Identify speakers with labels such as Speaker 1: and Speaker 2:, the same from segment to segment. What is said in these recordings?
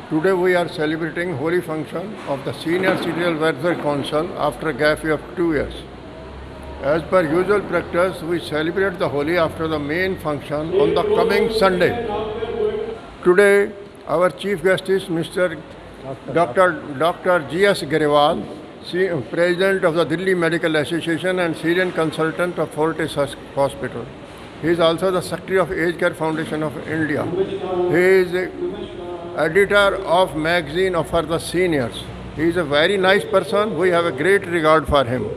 Speaker 1: Today we are celebrating holy function of the Senior Citizen Welfare Council after a gap of 2 years. As per usual practice, we celebrate the Holi after the main function on the coming Sunday. Today, our chief guest is Mr. Dr. G.S. Grewal, President of the Delhi Medical Association and Senior Consultant of Fortis Hospital. He is also the Secretary of Age Care Foundation of India. He is editor of magazine for the seniors. He is a very nice person. We have a great regard for him.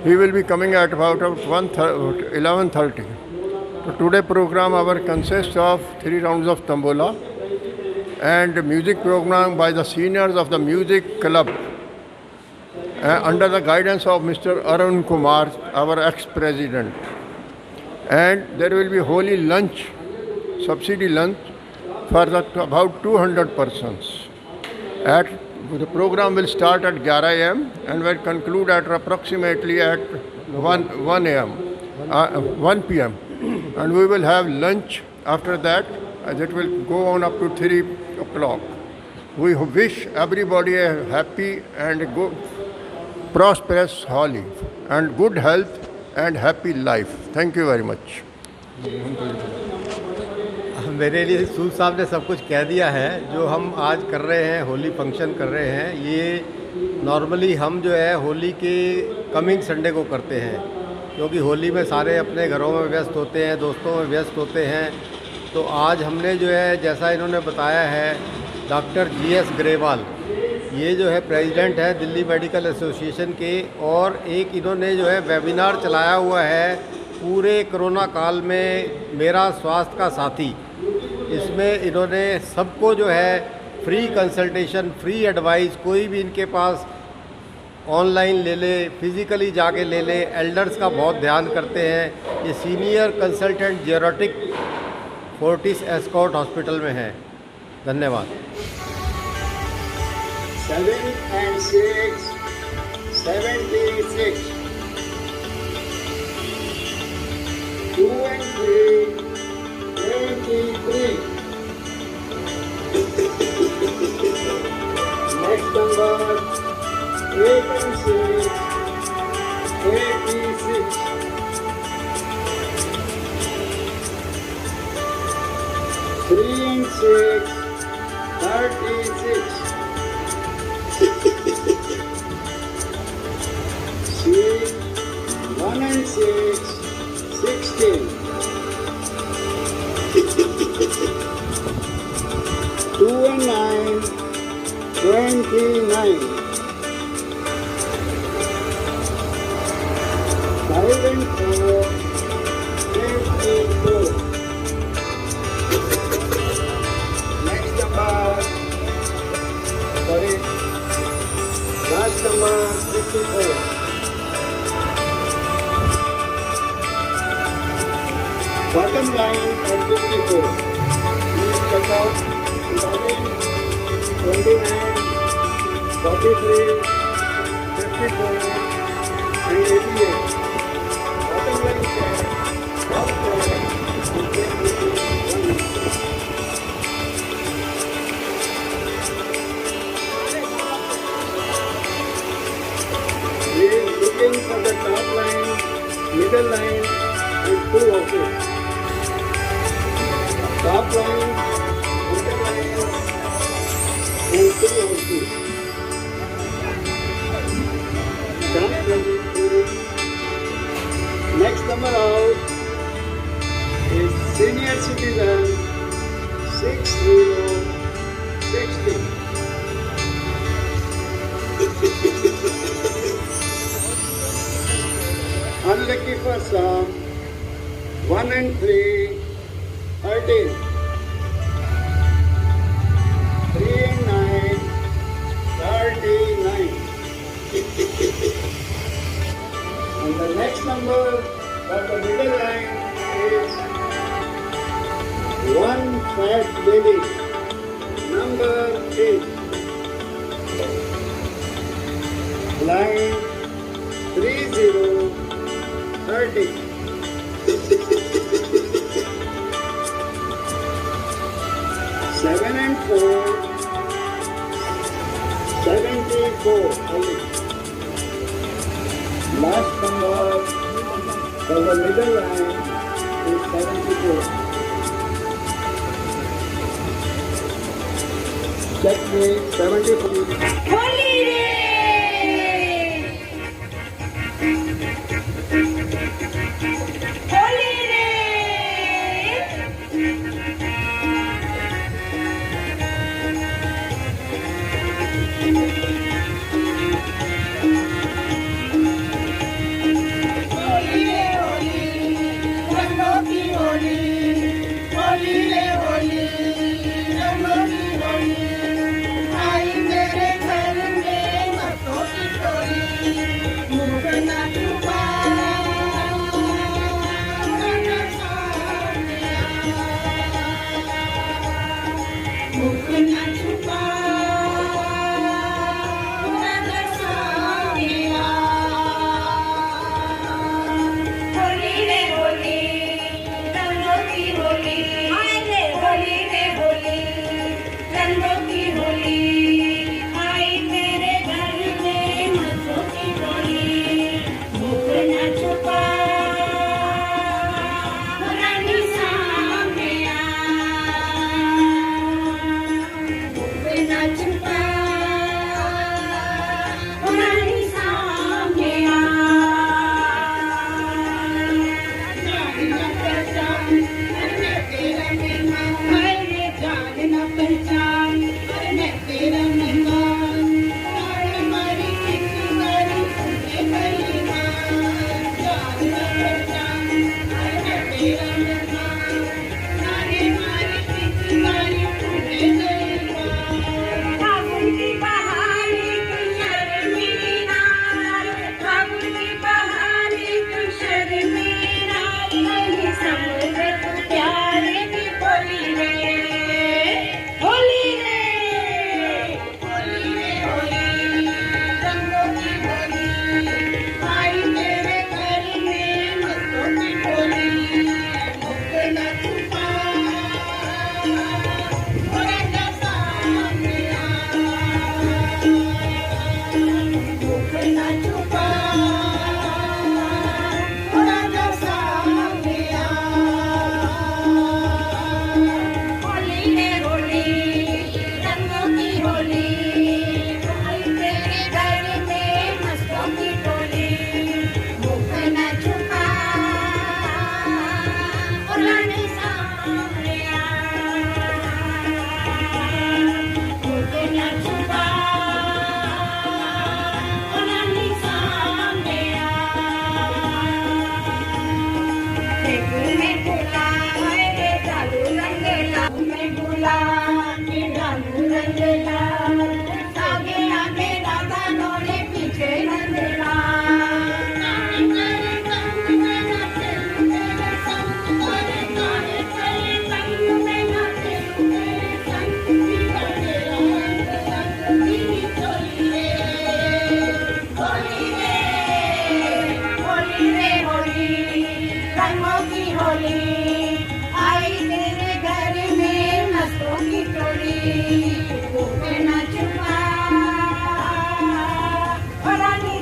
Speaker 1: He will be coming at about 11:30. So today program our consists of 3 rounds of tambola and music program by the seniors of the music club under the guidance of Mr. Arun Kumar, our ex-president. And there will be holy lunch, subsidy lunch for about 200 persons. The program will start at 11 a.m. and will conclude at approximately at 1 p.m. And we will have lunch after that. That will go on up to 3 o'clock. We wish everybody a happy and good, prosperous Holi and good health and happy life. Thank you very much.
Speaker 2: मेरे लिए सूद साहब ने सब कुछ कह दिया है। जो हम आज कर रहे हैं, होली फंक्शन कर रहे हैं, ये नॉर्मली हम जो है होली के कमिंग संडे को करते हैं, क्योंकि होली में सारे अपने घरों में व्यस्त होते हैं, दोस्तों में व्यस्त होते हैं। तो आज हमने जो है, जैसा इन्होंने बताया है, डॉक्टर G.S. ग्रेवाल, ये जो है प्रेसिडेंट है दिल्ली मेडिकल एसोसिएशन के, और एक इन्होंने जो है वेबिनार चलाया हुआ है पूरे कोरोना काल में, मेरा स्वास्थ्य का साथी। इसमें इन्होंने सबको जो है फ्री कंसल्टेशन, फ्री एडवाइस, कोई भी इनके पास ऑनलाइन ले ले, फिज़िकली जाके ले ले, एल्डर्स का बहुत ध्यान करते हैं। ये senior consultant geriatric Fortis escort hospital में है। धन्यवाद।
Speaker 3: 7 and 6, 76. 2 and 3, 23. Next number, 8 and 6, 86. 3 and 6, 36. 1 and 6, 16. 2 and 9, 29. 5 and 4, 54. Next number, last number, 54. Bottom line at 54. Please check out 29, 43, 54, and 88. Bottom line check. We are looking for the top line, middle line, and 2 of it. Top line, middle line, and 2 of it. Next number out is senior citizen 6060. Unlucky for some, 1 and 3, 13. 3 and 9, 39. And the next number for the middle line is 1 fat lady, number 8. Line 30. 4 only. Last number for the middle line is 74. Check me 74.
Speaker 4: Holi रे होली रे होली रे होली रंगों की होली होली रे होली रंगों की होली आई मेरे घर में मस्तों की टोली मुँह ना छुपा मुँह ना छुपा होली रे होली रंगों की होली रे होली रे होली रंगों की होली आई मेरे घर में मस्तों की टोली मुँह ना छुपा रानी सामने आ मुँह ना छुपा रानी सामने आ फागुन की बहारी तू शर्मीली नार फागुन की बहारी तू शर्मीली नार नहीं समझ तू प्यारे की होली रे होली रे होली रे होली रंगों की होली आई मेरे घर में मस्तों की टोली मुख न छुपा राजा सामने आ मुख न छुपा राजा सामने आ होली रे होली रंगों की होली आई तेरे घर में मस्तों की टोली मुख न छुपा रानी सामने आ मुख न छुपा रानी सामने आ में भूला है रे डालू रंगला में भूला के डालू रंगला आगे आगे राधा नोरे पीछे नंदला होली रे होली रंगों की होली आई तेरे घर में मस्तों की टोली मुँह ना छुपा रानी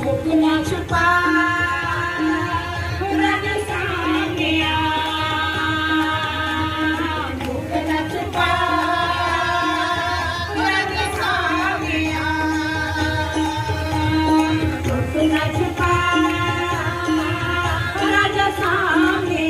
Speaker 4: मुँह ना छुपा रानी सामने आ मुँह ना छुपा रानी सामने आ मुँह ना छुपा राजा सामने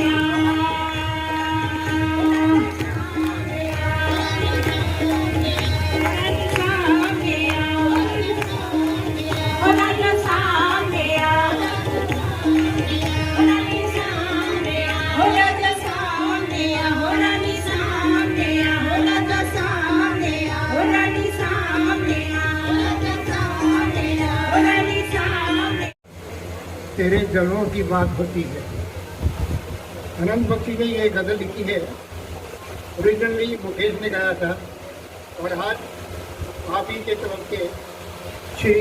Speaker 5: तेरे जड़ों की बात होती है। अनंत बख्शी ने ये गजल लिखी है। ओरिजिनली मुकेश ने गाया था और आज आप ही के तरफ के श्री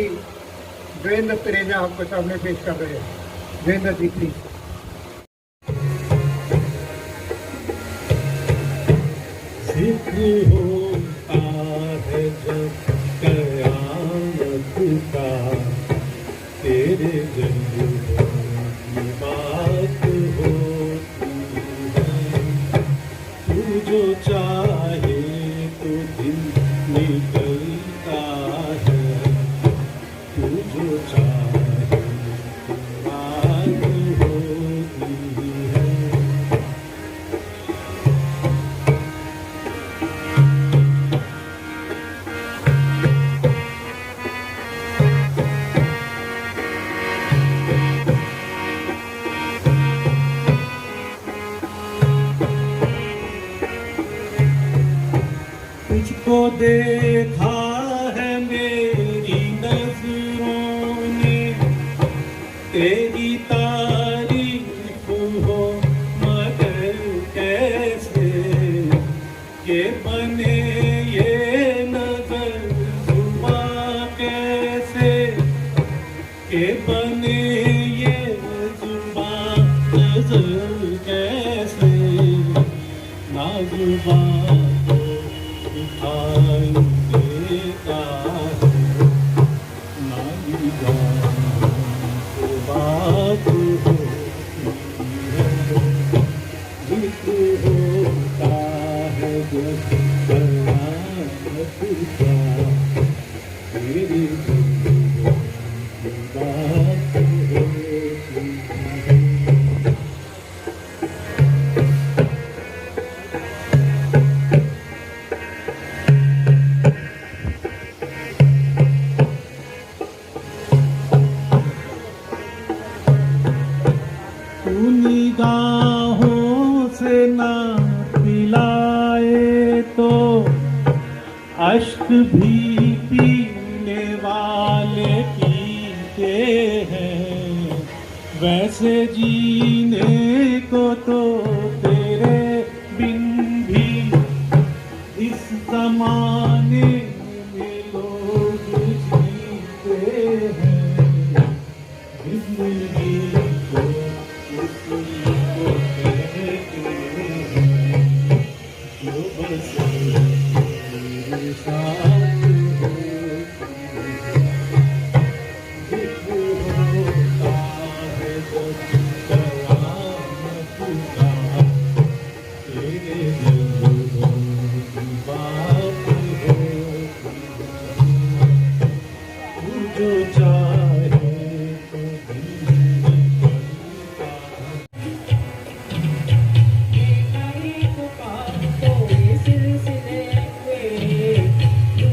Speaker 5: वीरेंद्र तरेजा आपको सामने पेश कर रहे हैं। वीरेंद्र जी प्लीज।
Speaker 6: सिख हो है जब कयामत का, तेरे जन्म की बात होती है। तू जो चाहे तो दिन निकलता है, तू जो चाहे तो रात होती है। तुझको देखा है मेरी नजरों ने, तेरी तारीफ हो मगर कैसे, के बने ये नजर जुबां कैसे, के बने ये जुबां नजर कैसे, ना जुबां दिखाई देता है, ना निगाहों से बात होती है। जिक्र होता है जब कयामत का, तेरी जिंदगी की बात होती है। तू निगाहों से ना पिलाए तो अश्क भी पीने वाले पीते हैं, वैसे जीने को तो तेरे बिन भी इस ज़माने में लोग जीते हैं। जिंदगी को उसी को कहते हैं जो बस मेरे साथ होती है। जिक्र होता है जब कयामत का, तेरे दिलों की बात होती है। तू जो चाहे तो दिन निकलता है।
Speaker 4: एक बातों के सिलसिले में तू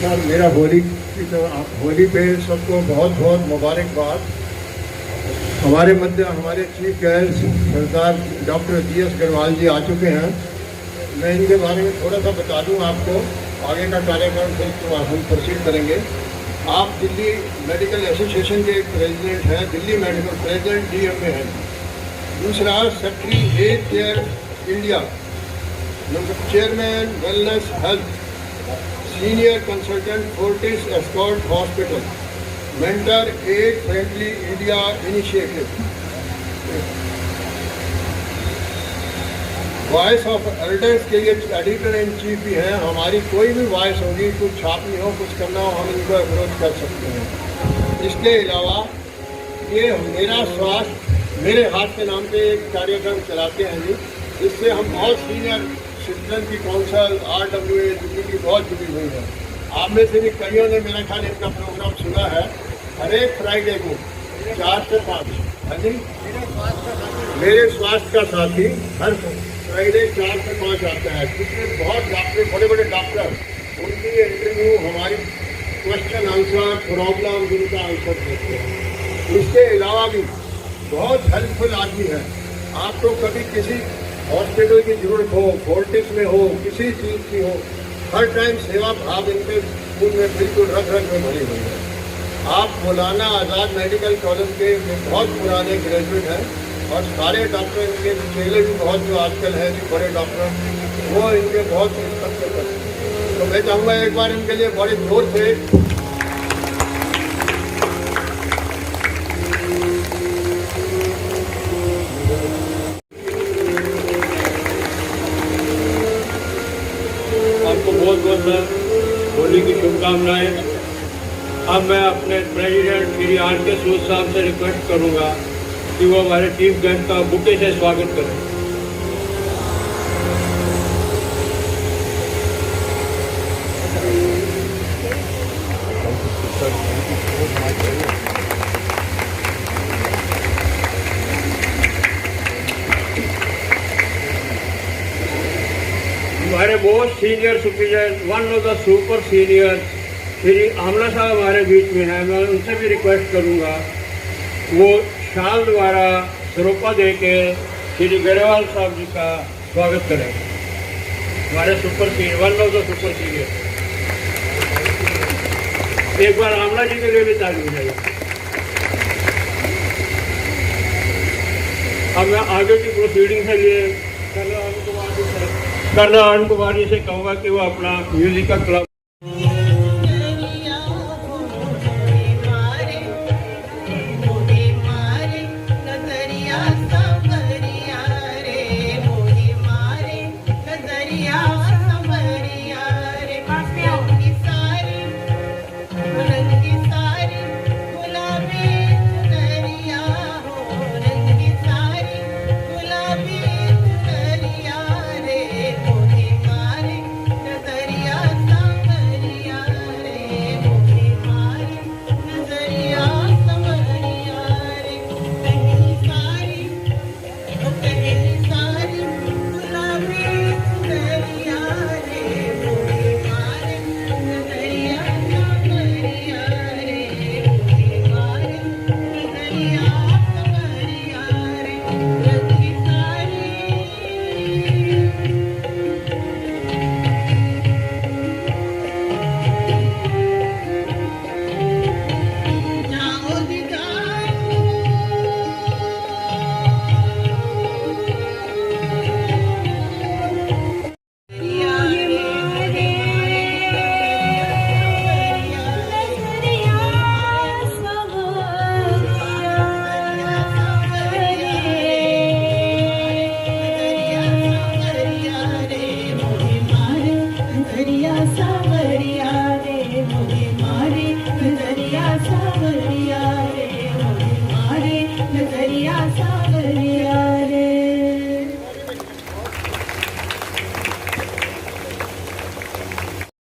Speaker 1: नमस्कार। मेरा होली की तो होली पे सबको बहुत बहुत मुबारकबाद। हमारे मध्य हमारे चीफ गेस्ट सरदार डॉक्टर GS गढ़वाल जी आ चुके हैं। मैं इनके बारे में थोड़ा सा बता दूं आपको, आगे का कार्यक्रम फिर तो हम प्रोसीड करेंगे। आप दिल्ली मेडिकल एसोसिएशन के प्रेसिडेंट हैं, दिल्ली मेडिकल प्रेसिडेंट DM में हैं। दूसरा secretary 8 year India, chairman wellness health, senior consultant Fortis escort hospital, mentor age friendly India initiative, voice of elders के ये एडिटर इन चीफ भी हैं। हमारी कोई भी वॉइस होगी, कुछ छापनी हो, कुछ करना हो, हम इनको अप्रोच कर सकते हैं। इसके अलावा ये मेरा स्वास्थ्य मेरे हाथ के नाम पे एक कार्यक्रम चलाते हैं जी, जिससे हम बहुत सीनियर सिटीजन की काउंसिल RWA दिल्ली की बहुत जुड़ी हुई है। आप में से भी कईयों ने मेरा ख्याल इनका प्रोग्राम सुना है। हर एक फ्राइडे को 4 से 5, हाँ जी, मेरे स्वास्थ्य का साथी हर फ्राइडे 4 से 5 आता है, जिसमें बहुत डॉक्टर, बड़े बड़े डॉक्टर, उनकी इंटरव्यू, हमारी क्वेश्चन आंसर, प्रॉब्लम जिनका आंसर देते हैं। इसके अलावा भी बहुत हेल्पफुल आदमी है। आपको कभी किसी हॉस्पिटल की जरूरत हो, फोर्टिस में हो, किसी चीज़ की हो, हर टाइम सेवा भाव इनके स्कूल में बिल्कुल रग रग में भरी हुई है। आप मौलाना आज़ाद मेडिकल कॉलेज के बहुत पुराने ग्रेजुएट हैं और सारे डॉक्टर इनके चेले भी बहुत जो आजकल हैं जो बड़े डॉक्टर, वो इनके बहुत रिस्पेक्ट करते हैं। तो मैं चाहूँगा एक बार इनके लिए बड़े जोर से
Speaker 7: बहुत बहुत होली की शुभकामनाएं। अब मैं अपने प्रेसिडेंट श्री RK सूद साहब से रिक्वेस्ट करूंगा कि वो हमारे चीफ गेस्ट का बुके से स्वागत करें। हमारे बहुत senior citizen, one of the super senior Shri Amla साहब हमारे बीच में हैं। मैं उनसे भी रिक्वेस्ट करूंगा वो शाल द्वारा सरोपा दे के श्री गरेवाल साहब जी का स्वागत करें। हमारे super senior, one of the super senior. एक बार आमला जी के लिए भी ताली हो जाएगी। अब मैं आगे की प्रोसीडिंग के लिए कर्नल कुमार जी से कहूँगा कि वो अपना म्यूजिक का क्लब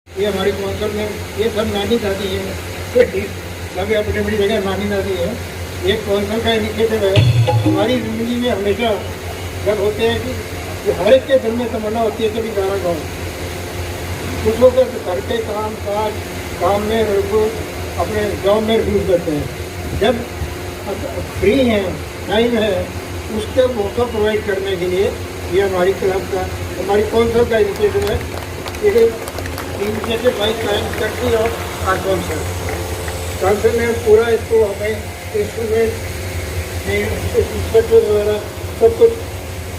Speaker 5: ये हमारी कौंसल में ये सब नानी दादी है, सभी अपनी अपनी जगह नानी दादी है। ये कौंसल का इनिशिएटिव है। हमारी ज़िंदगी में हमेशा जब होते हैं कि हर एक के दिल में तमन्ना होती है कि भी गाना गाऊँ। कुछ लोग घर के काम काज काम में अपने जॉब में रिफ्यूज करते हैं। जब फ्री हैं, टाइम है, उसके मौका प्रोवाइड करने के लिए ये हमारी क्लब का, हमारी काउंसिल का इनिशिएटिव है। ये initiative by secretary of our council ने पूरा इसको हमें इंस्ट्रूमेंट इंस्ट्रक्टर वगैरह सब कुछ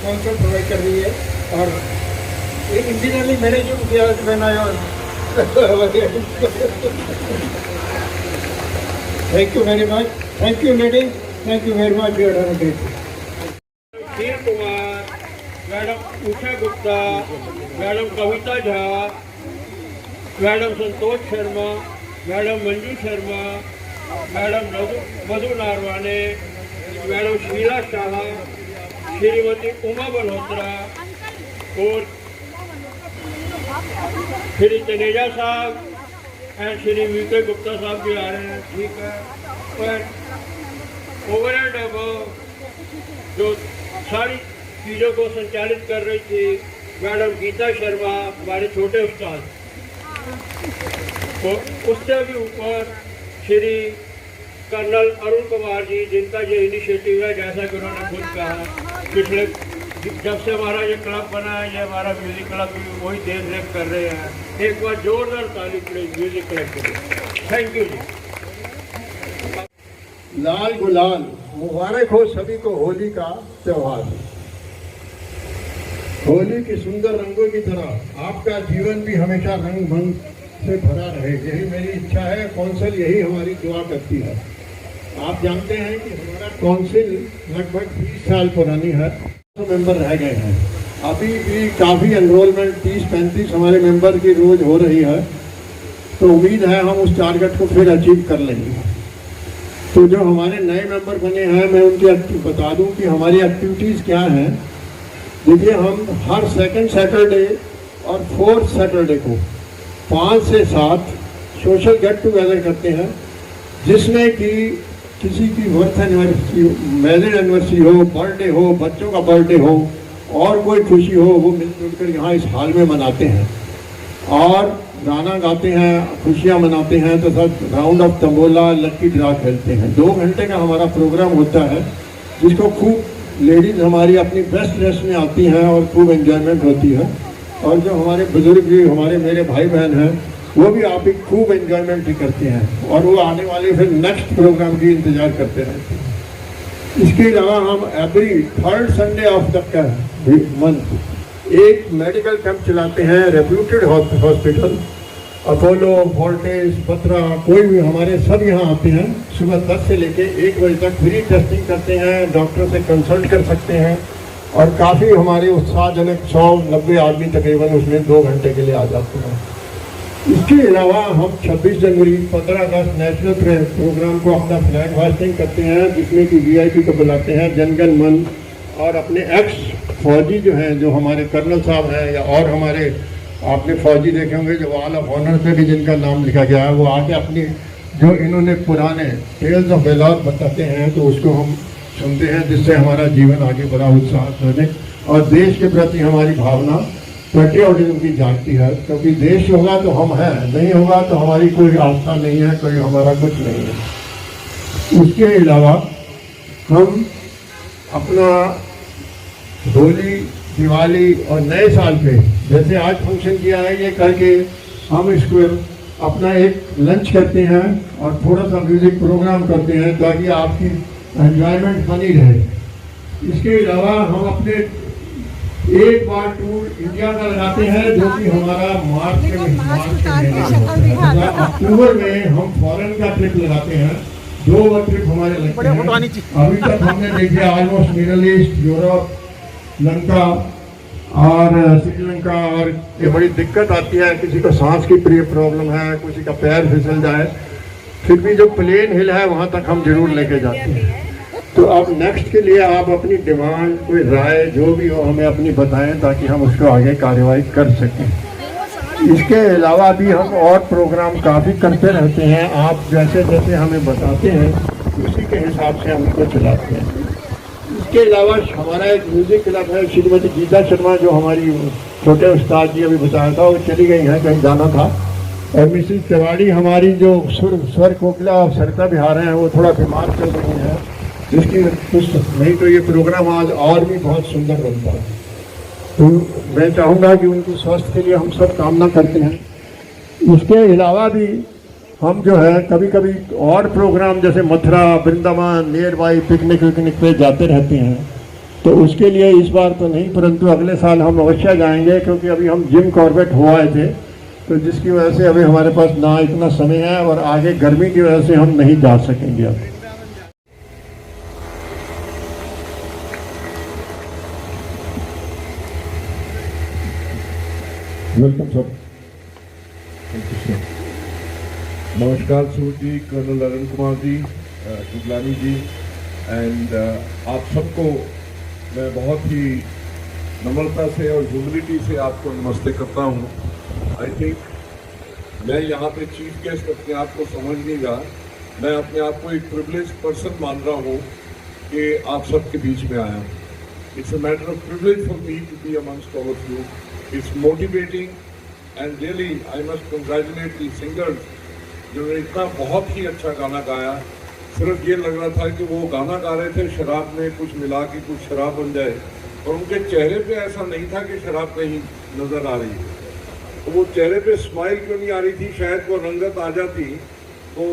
Speaker 5: काउंसिल प्रोवाइड कर रही है। और इंजीनियरली मैंने जो किया बनाया thank you very much, thank you ladies, thank you very much.
Speaker 7: शील कुमार, मैडम उषा गुप्ता, मैडम कविता Jha, madam Santosh Sharma, madam Manju Sharma, madam मधु नारवाने, मैडम शीला शाह, श्रीमती उमा मल्होत्रा और श्री तनेजा साहब एंड श्री वीके गुप्ता साहब भी आ रहे हैं। ठीक है, पर ओवर एंड अबव जो सारी चीज़ों को संचालित कर रही थी मैडम गीता शर्मा, हमारे छोटे उस्ताद, तो उससे भी ऊपर श्री कर्नल अरुण कुमार जी, जिनका ये इनिशिएटिव है, जैसा कि उन्होंने खुद कहा, पिछले जब से हमारा ये क्लब बना है, ये हमारा म्यूज़िक क्लब भी वही देख रेख कर रहे हैं। एक बार जोरदार ताली पड़े म्यूज़िक क्लब के लिए। थैंक यू जी।
Speaker 5: लाल गुलाल, मुबारक हो सभी को होली का त्योहार। होली के सुंदर रंगों की तरह आपका जीवन भी हमेशा रंग भंग से भरा रहे, यही मेरी इच्छा है। काउंसिल यही हमारी दुआ करती है। आप जानते हैं कि हमारा काउंसिल लगभग 20 साल पुरानी है, मेंबर रह गए हैं। अभी भी काफ़ी एनरोलमेंट 30-35 हमारे मेंबर की रोज हो रही है, तो उम्मीद है हम उस टारगेट को फिर अचीव कर लेंगे। तो जो हमारे नए मेंबर बने हैं, मैं उनकी बता दूं कि हमारी एक्टिविटीज़ क्या हैं। देखिए, हम हर सेकंड सैटरडे और फोर्थ सैटरडे को 5 से 7 सोशल गेट टुगेदर करते हैं, जिसमें कि किसी की बर्थ एनिवर्सरी, मैरिज एनिवर्सरी हो, बर्थडे हो, बच्चों का बर्थडे हो और कोई खुशी हो, वो मिलजुल कर यहाँ इस हाल में मनाते हैं और गाना गाते हैं, खुशियाँ मनाते हैं, तो सब round of tambola, lucky draw खेलते हैं। 2 घंटे का हमारा प्रोग्राम होता है, जिसको खूब लेडीज़ हमारी अपनी बेस्ट ड्रेस में आती हैं और खूब एंजॉयमेंट होती है। और जो हमारे बुजुर्ग भी, हमारे मेरे भाई बहन हैं, वो भी आप ही खूब एंजॉयमेंट ही करते हैं और वो आने वाले फिर नेक्स्ट प्रोग्राम की इंतज़ार करते रहते हैं। इसके अलावा हम every 3rd Sunday off the month एक मेडिकल कैंप चलाते हैं। Reputed hospital Apollo, voltage, Batra, कोई भी हमारे सब यहाँ आते हैं। सुबह 10 से लेके 1 बजे तक फ्री टेस्टिंग करते हैं, डॉक्टर से कंसल्ट कर सकते हैं और काफ़ी हमारे उत्साहजनक 100-90 आदमी तकरीबन उसमें 2 घंटे के लिए आ जाते हैं। इसके अलावा हम 26 जनवरी, 15 अगस्त नेशनल प्रोग्राम को अपना फ्लैग होस्टिंग करते हैं, जिसमें कि VIP को बुलाते हैं, जनगण मन, और अपने एक्स फौजी जो हैं, जो हमारे कर्नल साहब हैं या और हमारे आपने फौजी देखे होंगे जो वॉल ऑफ ऑनर पे भी जिनका नाम लिखा गया है, वो आके अपनी जो इन्होंने पुराने टेल्स ऑफ वेलॉर बताते हैं, तो उसको हम सुनते हैं, जिससे हमारा जीवन आगे बड़ा उत्साह और देश के प्रति हमारी भावना पेट्रियोटिज्म की जागती है। क्योंकि देश होगा तो हम हैं, नहीं होगा तो हमारी कोई आस्था नहीं है, कोई हमारा कुछ नहीं है। उसके अलावा हम अपना होली, दिवाली और नए साल पे जैसे आज फंक्शन किया है, ये करके हम इसको अपना एक लंच करते हैं और थोड़ा सा म्यूज़िक प्रोग्राम करते हैं, ताकि आपकी एंजॉयमेंट बनी रहे। इसके अलावा हम अपने एक बार टूर इंडिया का लगाते हैं, जो कि हमारा मार्च अक्टूबर में हम फॉरेन का ट्रिप लगाते हैं। 2 ट्रिप हमारे लगते हैं। अभी तक हमने देखे almost middle east, Europe, Lanka और श्रीलंका। और ये बड़ी दिक्कत आती है, किसी को सांस की प्रॉब्लम है, किसी का पैर फिसल जाए, फिर भी जो प्लेन हिल है वहाँ तक हम जरूर लेके जाते हैं। तो अब नेक्स्ट के लिए आप अपनी डिमांड, कोई राय जो भी हो, हमें अपनी बताएं, ताकि हम उसको आगे कार्रवाई कर सकें। इसके अलावा भी हम और प्रोग्राम काफ़ी करते रहते हैं। आप जैसे जैसे हमें बताते हैं, उसी के हिसाब से हम उसको चलाते हैं। इसके अलावा हमारा एक म्यूज़िक क्लब है, श्रीमती गीता शर्मा, जो हमारी छोटे उस्ताद जी अभी बताया था, वो चली गई हैं, कहीं जाना था,
Speaker 1: और मिसेस तिवारी हमारी जो स्वर कोकिला और सरिता बिहार हैं वो थोड़ा बीमार चल रही हैं, जिसकी कुछ नहीं तो ये प्रोग्राम आज और भी बहुत सुंदर बनता है। तो मैं चाहूँगा कि उनके स्वास्थ्य के लिए हम सब कामना करते हैं। उसके अलावा भी हम जो है कभी कभी और प्रोग्राम जैसे Mathura Vrindavan near by picnic विकनिक पे जाते रहते हैं, तो उसके लिए इस बार तो नहीं, परंतु अगले साल हम अवश्य जाएंगे, क्योंकि अभी हम जिम कॉर्बेट हो आए थे, तो जिसकी वजह से अभी हमारे पास ना इतना समय है और आगे गर्मी की वजह से हम नहीं जा सकेंगे अब।
Speaker 6: Welcome sir. नमस्कार सूरज जी, कर्नल अरुण कुमार जी, गुगलानी जी एंड आप सबको मैं बहुत ही नम्रता से और ह्यूमिलिटी से आपको नमस्ते करता हूँ। आई थिंक मैं यहाँ पे चीफ गेस्ट अपने आप को समझ नहीं रहा, मैं अपने आप को एक प्रिविलेज पर्सन मान रहा हूँ कि आप सबके बीच में आया हूँ। It's a matter of privilege for me to be amongst all of you. It's motivating and really I must congratulate the singers जिन्होंने इतना बहुत ही अच्छा गाना गाया। सिर्फ ये लग रहा था कि वो गाना गा रहे थे शराब में कुछ मिला के कुछ शराब बन जाए, और उनके चेहरे पे ऐसा नहीं था कि शराब कहीं नज़र आ रही है। तो वो चेहरे पे स्माइल क्यों नहीं आ रही थी? शायद वो रंगत आ जाती तो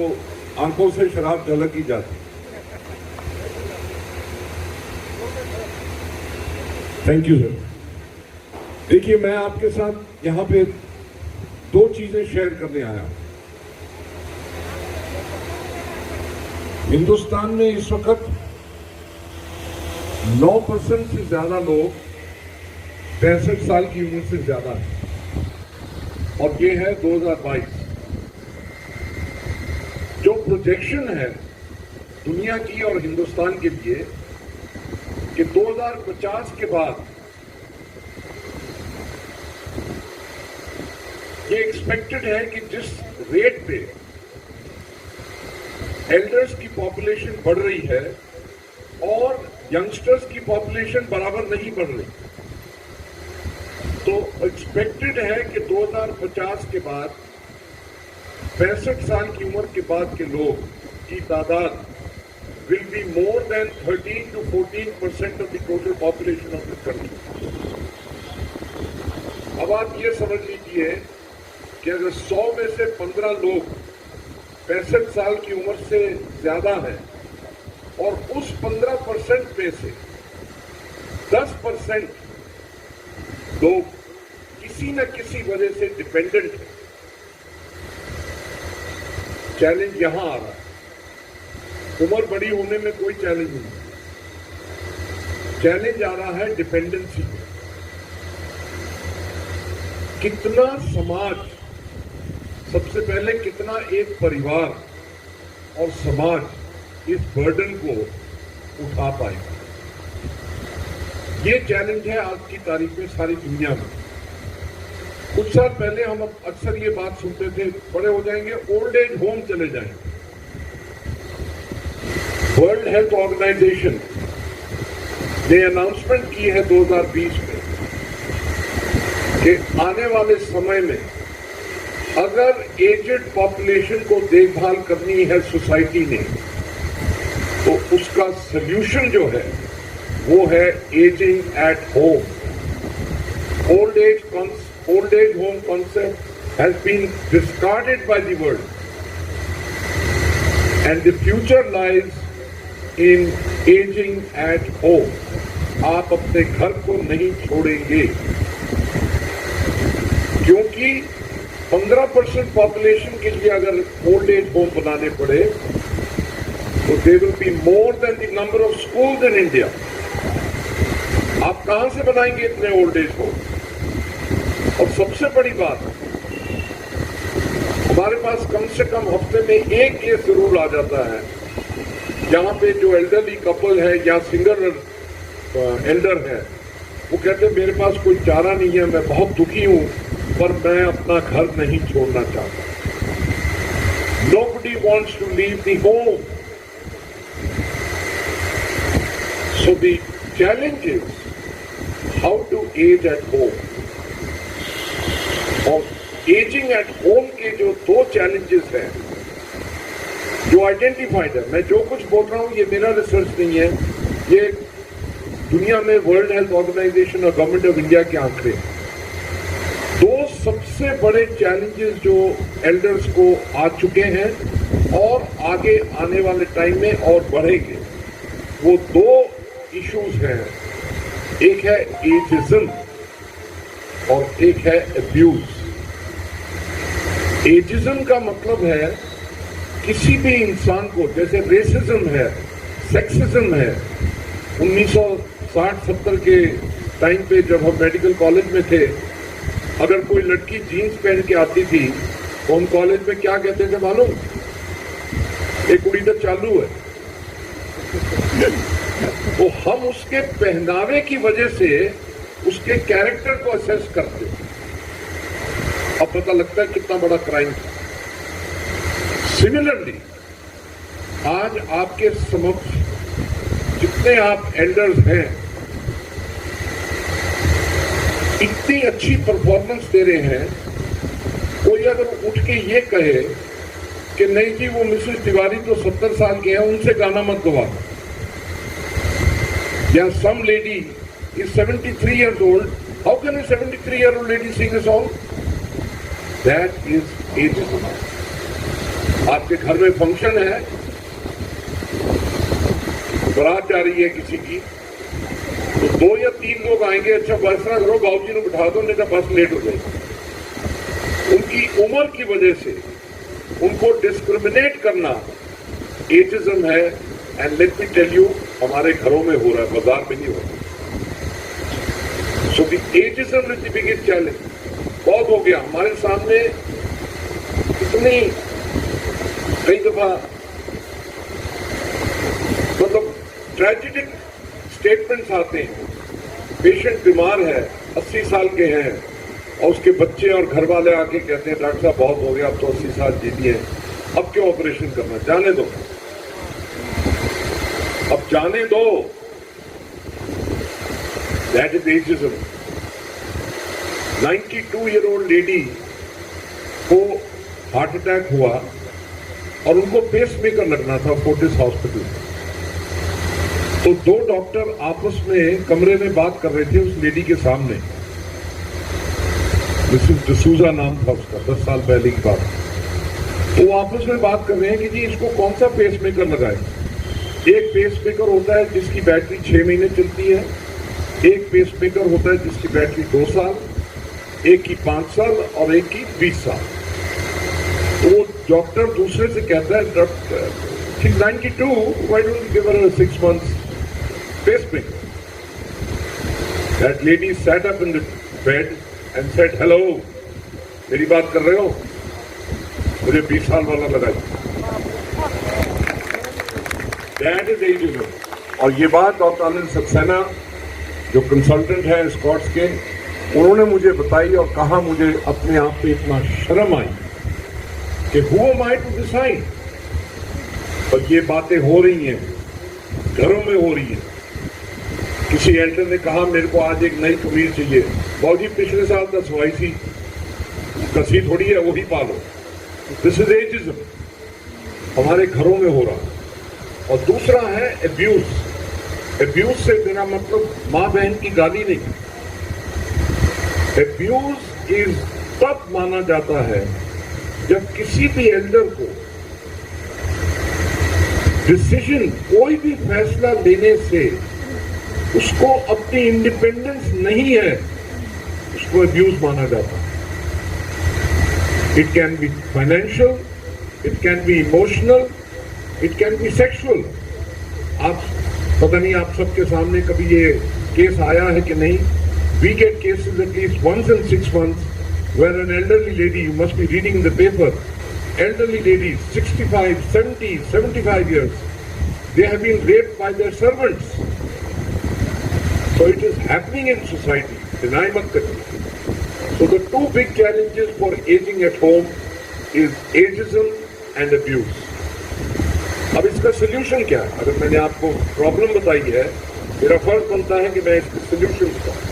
Speaker 6: आंखों से शराब झलक ही जाती। Thank you sir. देखिए, मैं आपके साथ यहाँ पे दो चीजें शेयर करने आया हूँ। हिंदुस्तान में इस वक्त 9% से ज्यादा लोग 65 साल की उम्र से ज्यादा है, और ये है 2022। जो प्रोजेक्शन है दुनिया की और हिंदुस्तान के लिए कि 2050 के बाद ये एक्सपेक्टेड है कि जिस रेट पे एल्डर्स की पॉपुलेशन बढ़ रही है और यंगस्टर्स की पॉपुलेशन बराबर नहीं बढ़ रही, तो एक्सपेक्टेड है कि 2050 के बाद 65 साल की उम्र के बाद के लोग की तादाद will be more than 13 to 14% of the total population of the country. अब आप ये समझ लीजिए कि अगर 100 में से 15 लोग 65 साल की उम्र से ज्यादा है और उस 15% में से 10% लोग किसी न किसी वजह से डिपेंडेंट है, चैलेंज यहां आ रहा है। उम्र बड़ी होने में कोई चैलेंज नहीं, चैलेंज आ रहा है डिपेंडेंसी में। कितना समाज, सबसे पहले कितना एक परिवार और समाज इस बर्डन को उठा पाएगा, ये चैलेंज है आज की तारीख में सारी दुनिया में। कुछ साल पहले हम अक्सर ये बात सुनते थे, बड़े हो जाएंगे ओल्ड एज होम चले जाएंगे। वर्ल्ड हेल्थ ऑर्गेनाइजेशन ने अनाउंसमेंट की है 2020 में कि आने वाले समय में अगर एजेड पॉपुलेशन को देखभाल करनी है सोसाइटी ने, तो उसका सल्यूशन जो है वो है ageing at home. Old age home concept has been discarded by the world, and the future lies in aging at home. आप अपने घर को नहीं छोड़ेंगे, क्योंकि 15% पॉपुलेशन के लिए अगर ओल्ड एज होम बनाने पड़े तो they will be more than the number of schools in India. आप कहां से बनाएंगे इतने ओल्ड एज होम? और सबसे बड़ी बात, हमारे पास कम से कम हफ्ते में एक केस जरूर आ जाता है जहां पे जो एल्डरली कपल है या सिंगल एल्डर है, वो कहते हैं मेरे पास कोई चारा नहीं है, मैं बहुत दुखी हूं, पर मैं अपना घर नहीं छोड़ना चाहता। Nobody wants to leave the home. So the challenge is how to age at home. और एजिंग एट होम के जो 2 चैलेंजेस हैं जो आइडेंटिफाइड है, मैं जो कुछ बोल रहा हूं ये मेरा रिसर्च नहीं है, ये दुनिया में वर्ल्ड हेल्थ ऑर्गेनाइजेशन और गवर्नमेंट ऑफ इंडिया के आंकड़े। 2 सबसे बड़े चैलेंजेस जो एल्डर्स को आ चुके हैं और आगे आने वाले टाइम में और बढ़ेंगे, वो 2 इश्यूज हैं। एक है एजिज्म और एक है अब्यूज। एजिज्म का मतलब है किसी भी इंसान को, जैसे रेसिज्म है, सेक्सिज्म है। 1960-70 के टाइम पे जब हम मेडिकल कॉलेज में थे, अगर कोई लड़की जीन्स पहन के आती थी तो हम कॉलेज में क्या कहते थे मालूम? एक कुड़ी तो चालू है। तो हम उसके पहनावे की वजह से उसके कैरेक्टर को असेस करते। अब पता लगता है कितना बड़ा क्राइम था। सिमिलरली आज आपके समक्ष जितने आप एल्डर्स हैं, इतनी अच्छी परफॉर्मेंस दे रहे हैं, कोई अगर उठ के ये कहे कि नहीं जी वो मिसेस तिवारी तो 70 साल के हैं, उनसे गाना मत गवा, या some lady is 73 years old, how can a 73-year-old lady sing a song? That is ageism. आपके घर में फंक्शन है, बारात जा रही है किसी की, तो 2 या 3 लोग आएंगे, अच्छा फैसला करो बाबूजी ने बिठा दो नहीं तो बस लेट हो जाएगी। उनकी उम्र की वजह से उनको डिस्क्रिमिनेट करना एजिज्म है। And let me tell you, हमारे घरों में हो रहा है, बाजार में नहीं हो रहा। So the ageism is the biggest challenge. बहुत हो गया हमारे सामने, इतनी कई दफा मतलब ट्रेजिडिक स्टेटमेंट्स आते हैं। पेशेंट बीमार है, 80 साल के हैं, और उसके बच्चे और घर वाले आके कहते हैं डॉक्टर साहब बहुत हो गया, अब तो 80 साल जी लिए, अब क्यों ऑपरेशन करना, जाने दो, अब जाने दो। That is ageism. 92-year-old lady को हार्ट अटैक हुआ और उनको पेसमेकर लगना था फोर्टिस हॉस्पिटल। तो 2 डॉक्टर आपस में कमरे में बात कर रहे थे उस लेडी के सामने। मिसेस डिसूजा नाम था उसका, 10 साल पहले की बात। वो आपस में बात कर रहे हैं कि जी इसको कौन सा पेसमेकर लगाए। एक पेसमेकर होता है जिसकी बैटरी 6 महीने चलती है, एक पेसमेकर होता है जिसकी बैटरी 2 साल, एक की 5 साल और एक की 20 साल। तो वो डॉक्टर दूसरे से कहता है, doctor 92, why don't you give her a 6 months pacemaker? That lady sat up in the bed and said, hello, मेरी बात कर रहे हो, मुझे 20 साल वाला लगाई। That is ageism। और ये बात डॉक्टर अनिल सक्सेना जो कंसल्टेंट है स्कॉट्स के, उन्होंने मुझे बताई और कहा मुझे अपने आप पे इतना शर्म आई कि who am I to decide? और ये बातें हो रही हैं, घरों में हो रही हैं। किसी एल्डर ने कहा मेरे को आज एक नई कमीज चाहिए, बाबूजी पिछले साल तो सवाई सी, कसी थोड़ी है, वही पालो। दिस इज एजिज्म, हमारे घरों में हो रहा। और दूसरा है अब्यूज। अब्यूज से मेरा मतलब माँ बहन की गाली नहीं। अब्यूज इज तब माना जाता है जब किसी भी एल्डर को डिसीजन, कोई भी फैसला लेने से उसको अपनी इंडिपेंडेंस नहीं है, उसको अब्यूज माना जाता है। It can be financial, it can be emotional, it can be sexual. आप पता नहीं आप सबके सामने कभी ये केस आया है कि नहीं। We get cases at least once in 6 months where an elderly lady, you must be reading in the paper, elderly ladies 65, 70, 75 years, they have been raped by their servants. So it is happening in society, deny mat kariye। So the 2 big challenges for aging at home is ageism and abuse। अब इसका solution क्या है? अगर मैंने आपको problem बताई है, मेरा फर्ज बनता है कि मैं इसके सोल्यूशन बताऊं।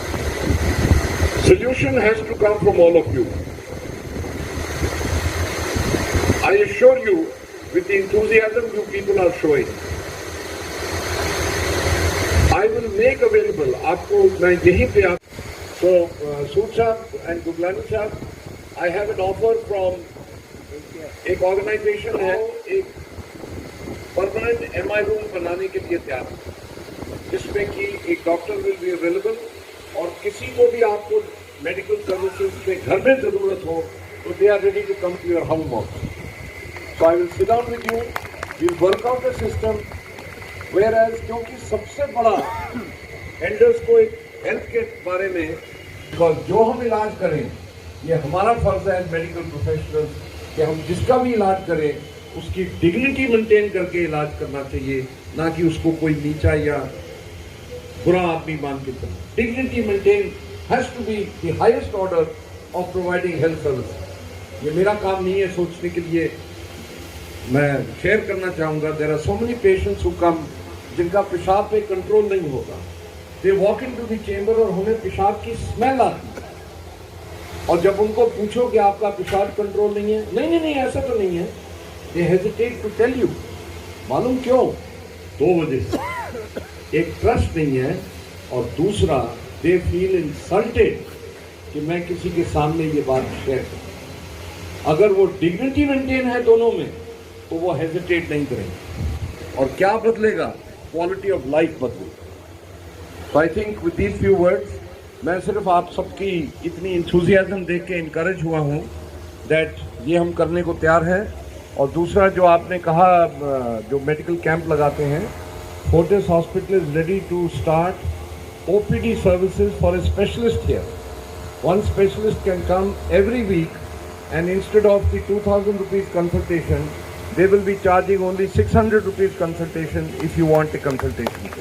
Speaker 6: Solution has to come from all of you। I assure you, with the enthusiasm you people are showing, I will make available आपको मैं यहीं पे आप so Sood साहब and Guglani साहब, I have an offer from एक organisation है, एक परमानेंट MI रूम बनाने के लिए तैयार है, जिसमें कि एक डॉक्टर विल बी अवेलेबल और किसी को भी आपको मेडिकल सर्विसेज में घर में जरूरत हो तो they are ready to come to your home also. So I will sit down with you, we will work out the system. Whereas क्योंकि सबसे बड़ा एल्डर्स को एक हेल्थ के बारे में, बिकॉज जो हम इलाज करें ये हमारा फर्ज है एज मेडिकल प्रोफेशनल्स कि हम जिसका भी इलाज करें उसकी डिग्निटी मेंटेन करके इलाज करना चाहिए, ना कि उसको कोई नीचा या बुरा आदमी मान के चले. Dignity maintain has to be the highest order of providing health service. ये मेरा काम नहीं है सोचने के लिए, मैं शेयर करना चाहूँगा. There are so many patients who come जिनका पेशाब पे कंट्रोल नहीं होगा. They walk in to the chamber और उन्हें पेशाब की स्मेल आती है, और जब उनको पूछो कि आपका पेशाब कंट्रोल नहीं है, नहीं नहीं ऐसा तो नहीं है, दे हेजिटेट टू टेल यू. मालूम क्यों? 2 वजह से. एक ट्रस्ट नहीं है और दूसरा दे फील इंसल्टेड कि मैं किसी के सामने ये बात शेयर करूं. अगर वो डिग्निटी मेंटेन है दोनों में तो वो हेजिटेट नहीं करेंगे. और क्या बदलेगा? क्वालिटी ऑफ लाइफ बदलेगी. तो I think with these few words मैं सिर्फ आप सबकी इतनी इंथुजियाज्म देख के इनकरेज हुआ हूँ दैट ये हम करने को तैयार है. और दूसरा जो आपने कहा, जो मेडिकल कैंप लगाते हैं, Fortis hospital is ready to start OPD services for a specialist here. One specialist can come every week, and instead of the 2,000 rupees consultation, they will be charging only 600 rupees consultation if you want a consultation.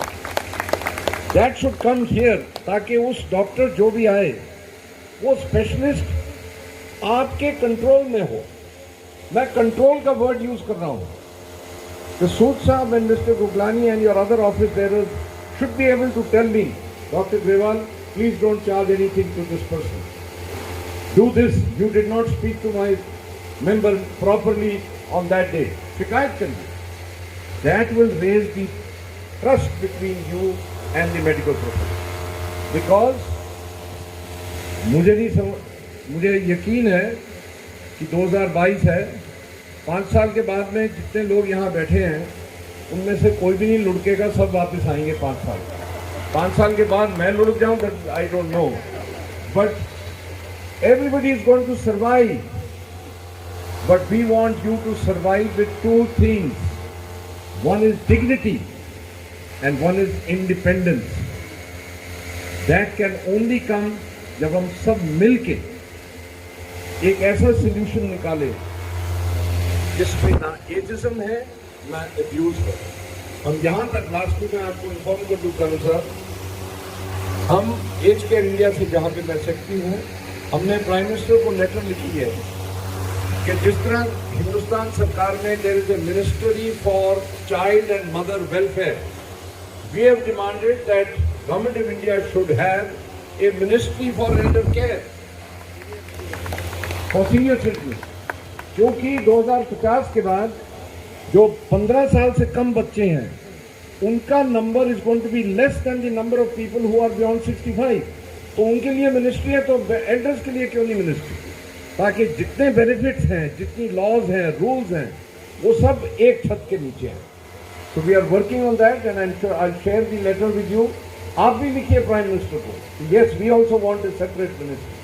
Speaker 6: That should come here, ताकि उस doctor जो भी आए वो specialist आपके control में हो. मैं कंट्रोल का वर्ड यूज कर रहा हूँ. The Sood Sahab and Mr. Guglani and your other office bearers should be able to tell me, Dr. Grewal, please don't charge anything to this person. Do this. You did not speak to my member properly on that day. शिकायत करिए. That will raise the trust between you and the medical profession. Because मुझे यकीन है कि 2022 है, 5 साल के बाद में जितने लोग यहाँ बैठे हैं उनमें से कोई भी नहीं लुढ़केगा, सब वापस आएंगे 5 साल के बाद मैं लुढ़क जाऊँ, I don't know, but everybody is going to survive. But we want you to survive with 2 things. One is dignity and one is independence. That can only come जब हम सब मिलके एक ऐसा सोल्यूशन निकाले जिसमें ना एजिज्म है ना एब्यूज है. हम यहाँ तक लास्ट में आपको इन्फॉर्म कर दूँ करूँ सर, हम एज केयर इंडिया से जहाँ पे मैं सेक्रेटरी हूँ, हमने प्राइम मिनिस्टर को लेटर लिखी है कि जिस तरह हिंदुस्तान सरकार में there is a ministry for child and mother welfare, we have demanded that government of India should have a ministry for elder care for senior citizen. क्योंकि 2050 के बाद जो 15 साल से कम बच्चे हैं उनका number is going to be less than the number of people who are beyond 65. तो उनके लिए मिनिस्ट्री है, तो एल्डर्स के लिए क्यों नहीं मिनिस्ट्री? ताकि जितने बेनिफिट्स हैं, जितनी लॉज हैं, रूल्स हैं, वो सब एक छत के नीचे हैं. So we are working on that and I share the letter with you. आप भी लिखिए प्राइम मिनिस्टर को, yes we also want a separate ministry.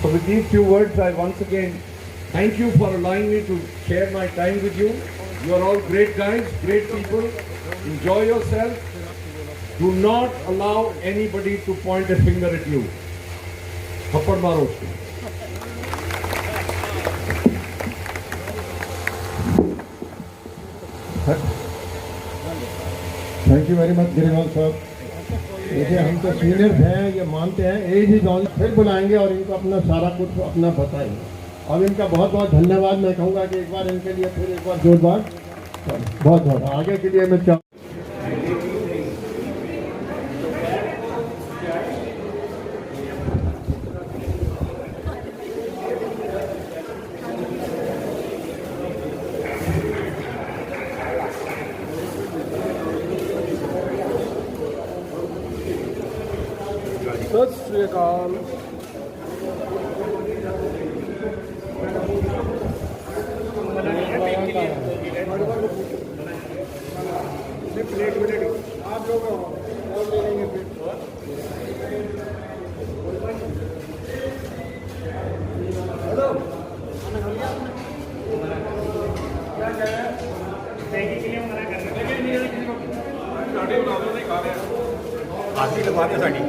Speaker 6: So with these few words I once again thank you for allowing me to share my time with you. You are all great guys, great people. Enjoy yourself. Do not allow anybody to point a finger at you. थप्पड़ मारो उसको.
Speaker 5: Thank you very much गिरिवाल साहब. देखिए हम तो seniors हैं, ये मानते हैं, एज इज ऑल. फिर बुलाएंगे और इनको अपना सारा कुछ अपना बताएंगे. अब इनका बहुत बहुत धन्यवाद. मैं कहूँगा कि एक बार इनके लिए फिर एक बार जोरदार बहुत बहुत आगे के लिए मैं
Speaker 8: सत श्री अकाल।
Speaker 5: आप लोग और ले लेंगे फिर।
Speaker 2: आरती लगवा दे साड़ी।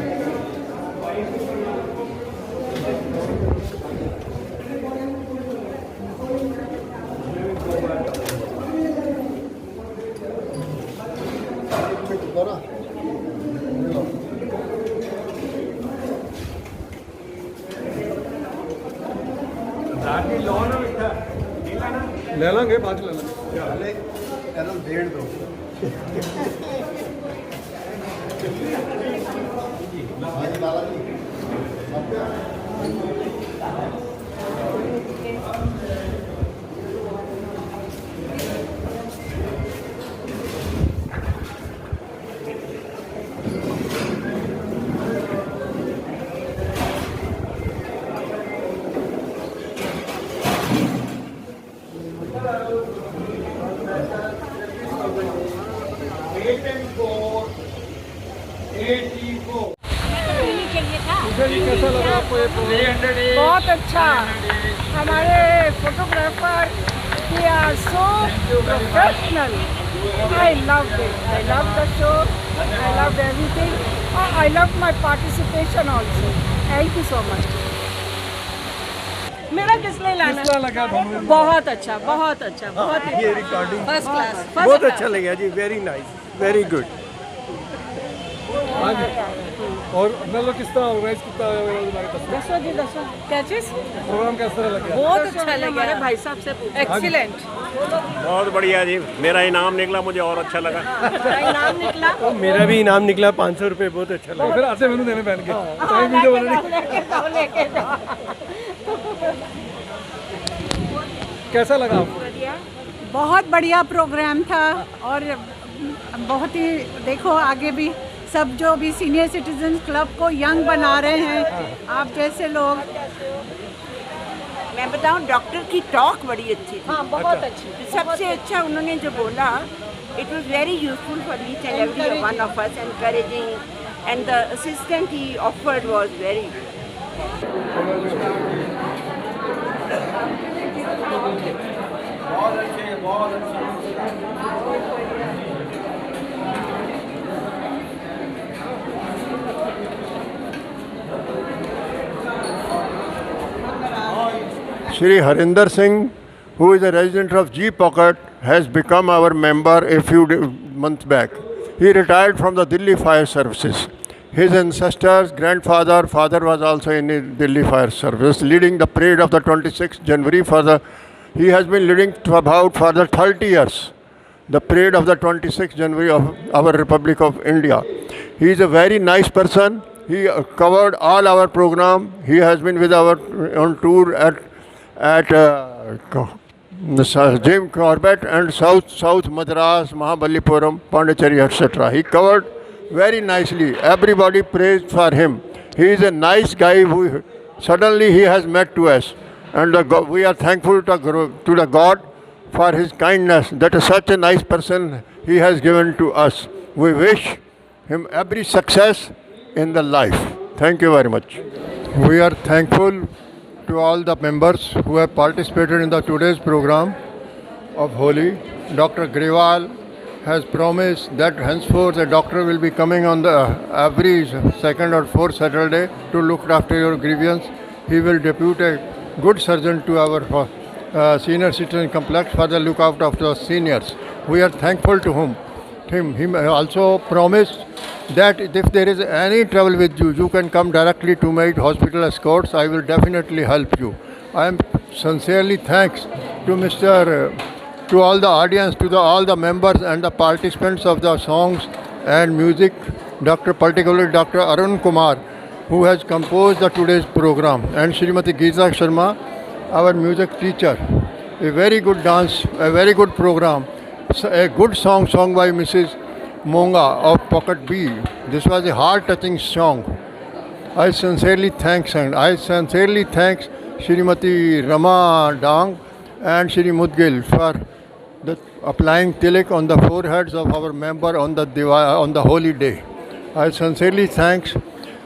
Speaker 8: ले लेंगे, बाद में ले लेंगे।
Speaker 2: एकदम डेढ़ दो।
Speaker 8: कैसा लगा आपको ये प्रोग्राम?
Speaker 9: बहुत अच्छा। हमारे photographer they are so professional. I love it. I love the show. I love everything. I love my participation also. Thank you so much. मेरा किस लिए लाना?
Speaker 8: किस लगा दोनों?
Speaker 9: बहुत अच्छा, बहुत अच्छा, बहुत
Speaker 2: ये रिकॉर्डिंग
Speaker 9: फर्स्ट क्लास।
Speaker 2: बहुत अच्छा लगा जी। Very nice, very good.
Speaker 8: और मतलब किस तरह ऑर्गेनाइज कितना
Speaker 9: दसो जी दसो। क्या चीज़?
Speaker 8: प्रोग्राम कैसा तरह लगा?
Speaker 9: बहुत अच्छा लगा हमारे भाई साहब से। एक्सीलेंट।
Speaker 10: बहुत बढ़िया जी। मेरा इनाम निकला, मुझे और अच्छा लगा।
Speaker 9: इनाम निकला?
Speaker 2: तो मेरा भी इनाम निकला 500 रुपये। बहुत अच्छा लगा।
Speaker 8: फिर आते मेनू देने पहन के वीडियो बनाने। कैसा लगा आपको?
Speaker 9: बहुत बढ़िया प्रोग्राम था। और बहुत ही देखो आगे भी सब जो भी सीनियर सिटीजन क्लब को यंग बना रहे हैं आप जैसे लोग।
Speaker 11: मैं बताऊं, डॉक्टर की टॉक बड़ी अच्छी थी।
Speaker 9: हाँ, बहुत अच्छी।
Speaker 11: सबसे अच्छा उन्होंने जो बोला, it was very useful for each and every one of us, encouraging, and the assistant he offered was very
Speaker 1: Shri Harinder Singh, who is a resident of G Pocket, has become our member a few months back. He retired from the Delhi Fire Services. His ancestors, grandfather, father was also in the Delhi Fire Service, leading the parade of the 26th January he has been leading for the 30 years, the parade of the 26th January of our Republic of India. He is a very nice person. He covered all our program. He has been with our on tour at Jim Corbett and South Madras, Mahabalipuram, Pondicherry, etc. He covered very nicely. Everybody praised for him. He is a nice guy who suddenly he has met to us. And we are thankful to the God for his kindness, that is such a nice person he has given to us. We wish him every success in the life. Thank you very much. We are thankful to all the members who have participated in today's program of Holi. Dr. Grewal has promised that henceforth a doctor will be coming on every second or fourth Saturday to look after your grievance. He will depute a good surgeon to our senior citizen complex for the lookout of the seniors. We are thankful to him. He also promised that if there is any trouble with you, you can come directly to my hospital escorts. I will definitely help you. I am sincerely thanks to all the audience, to all the members and the participants of the songs and music, particularly Dr. Arun Kumar, who has composed today's program, and Srimati Geeta Sharma, our music teacher. A very good dance, a very good program, a good song by Mrs. Monga of Pocket B. This was a heart-touching song. I sincerely thank Shrimati Rama Dang and Shri Mudgil for applying tilak on the foreheads of our member on the holy day. I sincerely thank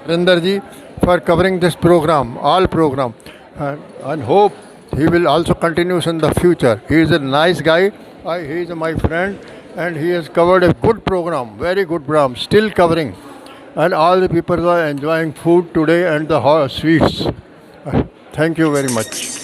Speaker 1: Rindarji for covering this program, all program, and hope he will also continue in the future. He is a nice guy. He is my friend, and he has covered a good program, very good program, still covering. And all the people are enjoying food today and the sweets. Thank you very much.